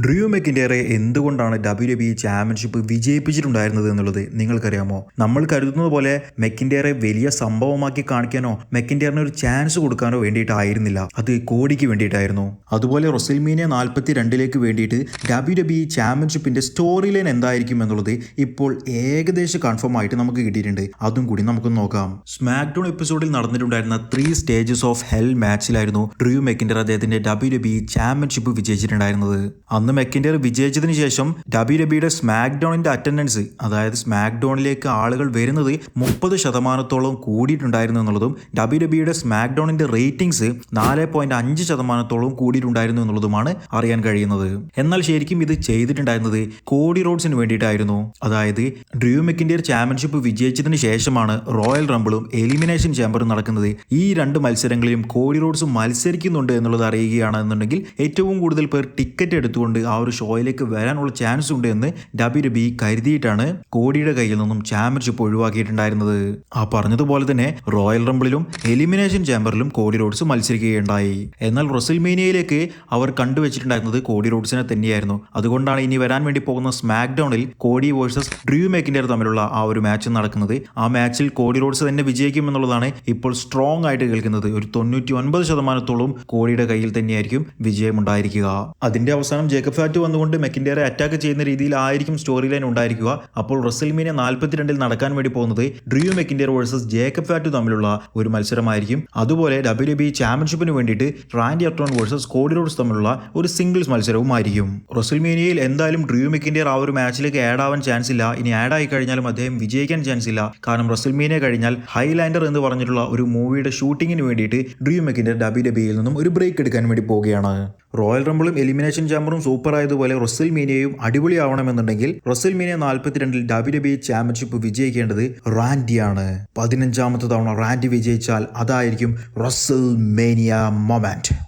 Drew മെക്കിൻ്റെറെ എന്തുകൊണ്ടാണ് WWE championship വിജയിപ്പിച്ചിട്ടുണ്ടായിരുന്നത് എന്നുള്ളത് നിങ്ങൾക്കറിയാമോ? നമ്മൾ കരുതുന്നത് പോലെ മെക്കിൻ്റെറെ വലിയ സംഭവമാക്കി കാണിക്കാനോ മെക്കിൻ്റെറിന് ഒരു ചാൻസ് കൊടുക്കാനോ വേണ്ടിയിട്ടായിരുന്നില്ല. അത് കോടിക്ക് വേണ്ടിയിട്ടായിരുന്നു. അതുപോലെ റെസിൽമേനിയ 42 വേണ്ടിയിട്ട് WWE ചാമ്പ്യൻഷിപ്പിന്റെ സ്റ്റോറി ലൈൻ എന്തായിരിക്കും എന്നുള്ളത് ഇപ്പോൾ ഏകദേശം കൺഫേം ആയിട്ട് നമുക്ക് കിട്ടിയിട്ടുണ്ട്. അതും കൂടി നമുക്ക് നോക്കാം. സ്മാക്ക് ഡൗൺ എപ്പിസോഡിൽ നടന്നിട്ടുണ്ടായിരുന്ന 3 സ്റ്റേജസ് ഓഫ് ഹെൽ മാച്ചിലായിരുന്നു ഡ്രൂ മെക്കിൻ്റെർ അദ്ദേഹത്തിന്റെ WWE ചാമ്പ്യൻഷിപ്പ് വിജയിച്ചിട്ടുണ്ടായിരുന്നത്. അന്ന് മെക്കിൻ്റെർ വിജയിച്ചതിന് ശേഷം WWE സ്മാക്ക് ഡൗണിന്റെ അറ്റൻഡൻസ്, അതായത് സ്മാക്ക് ഡൗണിലേക്ക് ആളുകൾ വരുന്നത് 30% കൂടിയിട്ടുണ്ടായിരുന്നു എന്നുള്ളതും WWE സ്മാക്ക് ഡൗണിന്റെ റേറ്റിംഗ്സ് 4.5% കൂടിയിട്ടുണ്ടായിരുന്നു എന്നുള്ളതുമാണ് അറിയാൻ കഴിയുന്നത്. എന്നാൽ ശരിക്കും ഇത് ചെയ്തിട്ടുണ്ടായിരുന്നത് കോഡി റോഡ്സിന് വേണ്ടിയിട്ടായിരുന്നു. അതായത് ഡ്രൂ മെക്കിൻ്റെർ ചാമ്പ്യൻഷിപ്പ് വിജയിച്ചതിന് ശേഷമാണ് റോയൽ റംബിളും എലിമിനേഷൻ ചേംബറും നടക്കുന്നത്. ഈ രണ്ട് മത്സരങ്ങളിലും കോഡി റോഡ്സ് മത്സരിക്കുന്നുണ്ട് എന്നുള്ളത് അറിയുകയാണെന്നുണ്ടെങ്കിൽ ഏറ്റവും കൂടുതൽ പേർ ടിക്കറ്റ് എടുത്തുകൊണ്ട് ആ ഒരു ഷോയിലേക്ക് വരാനുള്ള ചാൻസ് ഉണ്ട് എന്ന് WWE കരുതിയിട്ടാണ് കോഡിയുടെ കയ്യിൽ നിന്നും ചാമ്പ്യൻഷിപ്പ് ഒഴിവാക്കിയിട്ടുണ്ടായിരുന്നത്. ആ പറഞ്ഞതുപോലെ തന്നെ റോയൽ റംബിളിലും എലിമിനേഷൻ ചേംബറിലും കോഡി റോഡ്സ് മത്സരിക്കുകയുണ്ടായി. എന്നാൽ റെസിൽമേനിയയിലേക്ക് അവർ കണ്ടുവച്ചിട്ടുണ്ടായിരുന്നത് കോഡി റോഡ്സിനെ തന്നെയായിരുന്നു. അതുകൊണ്ടാണ് ഇനി വരാൻ വേണ്ടി പോകുന്ന സ്മാക്ക് ഡൗണിൽ കോഡി വേഴ്സസ് ഡ്രൂ മെക്കിൻ്റെർ തമ്മിലുള്ള ആ ഒരു മാച്ച് നടക്കുന്നത്. ആ മാച്ചിൽ കോഡി റോഡ്സ് തന്നെ വിജയിക്കും എന്നുള്ളതാണ് ഇപ്പോൾ സ്ട്രോങ് ആയിട്ട് കേൾക്കുന്നത്. ഒരു 99% കോഡിയുടെ കയ്യിൽ തന്നെയായിരിക്കും വിജയമുണ്ടായിരിക്കുക. അതിന്റെ അവസാനം ജേക്കബ് ഫാറ്റ് വന്നുകൊണ്ട് മെക്കിൻ്റെറെ അറ്റാക്ക് ചെയ്യുന്ന രീതിയിലായിരിക്കും സ്റ്റോറി ലൈൻ ഉണ്ടായിരിക്കുക. അപ്പോൾ റെസിൽമേനിയ 42 നടക്കാൻ വേണ്ടി പോകുന്നത് Drew McIntyre versus Jacob Fatu തമ്മിലുള്ള ഒരു മത്സരമായിരിക്കും. അതുപോലെ WWE ചാമ്പ്യൻഷിപ്പിന് വേണ്ടിയിട്ട് Randy Orton versus Cody Rhodes തമ്മിലുള്ള ഒരു സിംഗിൾസ് മത്സരവും ആയിരിക്കും. റെസിൽമേനിയയിൽ എന്തായാലും ഡ്രൂ മെക്കിൻ്റെർ ആ ഒരു മാച്ചിലേക്ക് ആഡ് ആവാൻ ചാൻസ് ഇല്ല. ഇനി ആഡ് ആയി കഴിഞ്ഞാലും അദ്ദേഹം വിജയിക്കാൻ ചാൻസ് ഇല്ല. കാരണം റെസിൽമേനിയ കഴിഞ്ഞാൽ ഹൈലാൻഡർ എന്ന് പറഞ്ഞിട്ടുള്ള ഒരു മൂവിയുടെ ഷൂട്ടിങ്ങിന് വേണ്ടിയിട്ട് ഡ്രൂ മെക്കിൻ്റെർ WWEയിൽ നിന്നും ഒരു ബ്രേക്ക് എടുക്കാൻ വേണ്ടി പോവുകയാണ്. റോയൽ റംബിളും എലിമിനേഷൻ ചാമ്പറും സൂപ്പർ ആയതുപോലെ റെസിൽമേനിയയും അടിപൊളിയാവണമെന്നുണ്ടെങ്കിൽ റെസിൽമേനിയ 42 WWE ചാമ്പ്യൻഷിപ്പ് വിജയിക്കേണ്ടത് റാൻഡിയാണ്. 15ാമത്തെ തവണ റാൻഡി വിജയിച്ചാൽ അതായിരിക്കും റെസിൽമേനിയ മൊമെന്റ്.